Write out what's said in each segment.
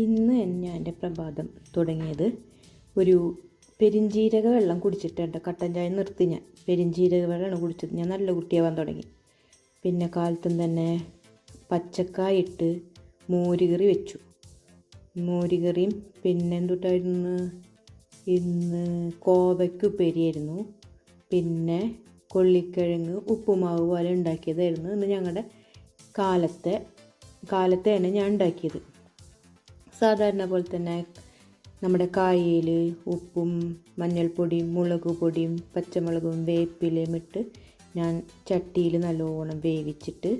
ഇന്ന് ഞാൻ എൻ്റെ പ്രഭാതം തുടങ്ങിയത് ഒരു പെരിഞ്ജീരക വെള്ളം കുടിച്ചിട്ടുണ്ട്. കട്ടൻ ചായ നിർത്തി ഞാൻ പെരിഞ്ജീരക വെള്ളമാണ് കുടിച്ചത്. ഞാൻ നല്ല കുട്ടിയാവാൻ തുടങ്ങി. പിന്നെ കാലത്തും തന്നെ പച്ചക്കായ ഇട്ട് മോരുകറി വെച്ചു. മോരുകറിയും പിന്നെ എന്തുട്ടായിരുന്നു, ഇന്ന് കോവയ്ക്ക് ഉപ്പേരിയായിരുന്നു. പിന്നെ കൊള്ളിക്കിഴങ്ങ് ഉപ്പുമാവ് പോലെ ഉണ്ടാക്കിയതായിരുന്നു. ഇന്ന് ഞങ്ങളുടെ കാലത്തെയാണ് ഞാൻ ഉണ്ടാക്കിയത്. സാധാരണ പോലെ തന്നെ നമ്മുടെ കായയിൽ ഉപ്പും മഞ്ഞൾപ്പൊടിയും മുളക് പൊടിയും പച്ചമുളകും വേപ്പിലയും ഇട്ട് ഞാൻ ചട്ടിയിൽ നല്ലോണം വേവിച്ചിട്ട്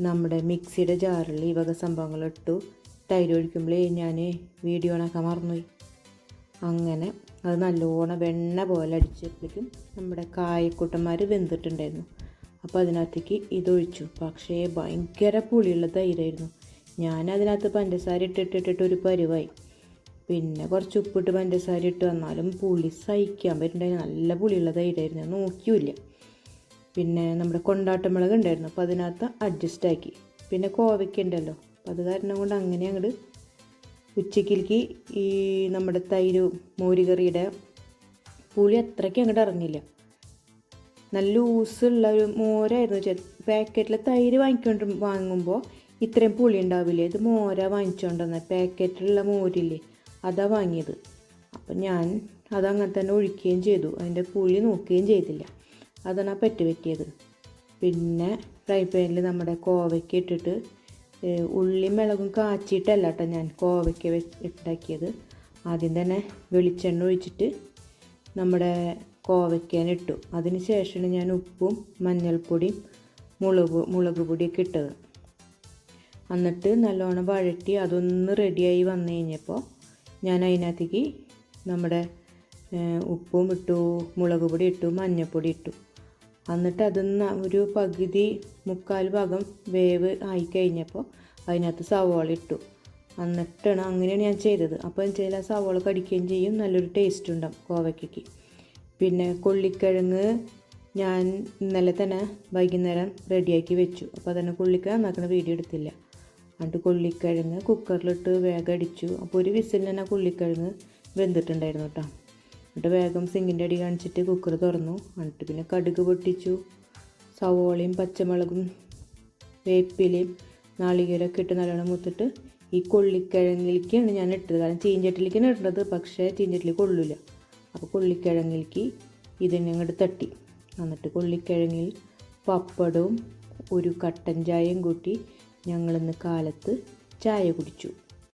നമ്മുടെ മിക്സിയുടെ ജാറിൽ ഈ വക സംഭവങ്ങളിട്ടു. തൈര് ഒഴിക്കുമ്പോഴേ ഞാൻ വീഡിയോ ഓണാക്കാൻ മറന്നുപോയി. അങ്ങനെ അത് നല്ലോണം വെണ്ണ പോലെ അടിച്ചപ്പോഴേക്കും നമ്മുടെ കായക്കൂട്ടന്മാർ വെന്തിട്ടുണ്ടായിരുന്നു. അപ്പോൾ അതിനകത്തേക്ക് ഇതൊഴിച്ചു. പക്ഷേ ഭയങ്കര പുളിയുള്ള തൈരായിരുന്നു. ഞാൻ അതിനകത്ത് പഞ്ചസാര ഇട്ടിട്ട് ഒരു പരുവായി. പിന്നെ കുറച്ച് ഉപ്പിട്ട് പഞ്ചസാര ഇട്ട് വന്നാലും പുളി സഹിക്കാൻ പറ്റുന്നുണ്ടായിരുന്നു. നല്ല പുളിയുള്ള തൈരായിരുന്നു. ഞാൻ നോക്കിയില്ല. പിന്നെ നമ്മുടെ കൊണ്ടാട്ടമുളക് ഉണ്ടായിരുന്നു, അപ്പോൾ അതിനകത്ത് അഡ്ജസ്റ്റ് ആക്കി. പിന്നെ കോവയ്ക്ക ഉണ്ടല്ലോ, അപ്പോൾ അത് കാരണം കൊണ്ട് അങ്ങനെ അങ്ങോട്ട് ഉച്ചക്കിലേക്ക് ഈ നമ്മുടെ തൈര് മോരുകറിയുടെ പുളി അത്രയ്ക്ക് അങ്ങോട്ട് ഇറങ്ങില്ല. നല്ല ലൂസുള്ള ഒരു മോരായിരുന്നു. പാക്കറ്റിൽ തൈര് വാങ്ങുമ്പോൾ ഇത്രയും പുളി ഉണ്ടാവില്ലേ. ഇത് മോര വാങ്ങിച്ചുകൊണ്ടുവന്ന പാക്കറ്റിലുള്ള മോരില്ലേ, അതാ വാങ്ങിയത്. അപ്പം ഞാൻ അതങ്ങനെ തന്നെ ഒഴിക്കുകയും ചെയ്തു. അതിൻ്റെ പുളി നോക്കുകയും ചെയ്തില്ല. അതാണ് ആ പറ്റിയത്. പിന്നെ ഫ്രൈ പാനിൽ നമ്മുടെ കോവയ്ക്ക ഇട്ടിട്ട് ഉള്ളിയും മുളകും കാച്ചിയിട്ടല്ല കേട്ടോ ഞാൻ കോവയ്ക്ക ഉണ്ടാക്കിയത്. ആദ്യം തന്നെ വെളിച്ചെണ്ണ ഒഴിച്ചിട്ട് നമ്മുടെ കോവയ്ക്കാനിട്ടു. അതിന് ശേഷമാണ് ഞാൻ ഉപ്പും മഞ്ഞൾപ്പൊടിയും മുളക് പൊടിയൊക്കെ ഇട്ടത്. എന്നിട്ട് നല്ലോണം വഴറ്റി അതൊന്ന് റെഡിയായി വന്നു കഴിഞ്ഞപ്പോൾ ഞാൻ അതിനകത്തേക്ക് നമ്മുടെ ഉപ്പും ഇട്ടു, മുളക് പൊടി ഇട്ടു, മഞ്ഞൾപ്പൊടി ഇട്ടു. എന്നിട്ട് അതൊന്ന് ഒരു പകുതി മുക്കാൽ ഭാഗം വേവ് ആയിക്കഴിഞ്ഞപ്പോൾ അതിനകത്ത് സവാള ഇട്ടു. എന്നിട്ടാണ് അങ്ങനെയാണ് ഞാൻ ചെയ്തത്. അപ്പോൾ വെച്ചാൽ ആ സവാള കടിക്കുകയും ചെയ്യും, നല്ലൊരു ടേസ്റ്റ് ഉണ്ടാവും കോവയ്ക്കയ്ക്ക്. പിന്നെ കൊള്ളിക്കിഴങ്ങ് ഞാൻ ഇന്നലെ തന്നെ വൈകുന്നേരം റെഡിയാക്കി വെച്ചു. അപ്പോൾ അതന്നെ കൊള്ളിക്കിഴങ്ങ് നന്നാക്കുന്ന വീഡിയോ എടുത്തില്ല. എന്നിട്ട് കൊള്ളിക്കിഴങ്ങ് കുക്കറിലിട്ട് വേഗം അടിച്ചു. അപ്പോൾ ഒരു വിസിൽ തന്നെ കൊള്ളിക്കിഴങ്ങ് വെന്തിട്ടുണ്ടായിരുന്നു കേട്ടോ. എന്നിട്ട് വേഗം സിങ്കിൻ്റെ അടി കാണിച്ചിട്ട് കുക്കർ തുറന്നു. എന്നിട്ട് പിന്നെ കടുക് പൊട്ടിച്ചു. സവോളയും പച്ചമുളകും വേപ്പിലയും നാളികേരമൊക്കെ ഇട്ട് നല്ലോണം മുത്തിട്ട് ഈ കൊള്ളിക്കിഴങ്ങിലേക്കാണ് ഞാൻ ഇട്ടത്. കാരണം ചീഞ്ചട്ടിലേക്കാണ് ഇട്ടത്, പക്ഷേ ചീഞ്ചട്ടിൽ കൊള്ളില്ല. അപ്പോൾ കൊള്ളിക്കിഴങ്ങിലേക്ക് ഇതിനെ അങ്ങോട്ട് തട്ടി. എന്നിട്ട് കൊള്ളിക്കിഴങ്ങിൽ പപ്പടവും ഒരു കട്ടൻ ചായയും കൂട്ടി ഞങ്ങളിന്ന് കാലത്ത് ചായ കുടിച്ചു.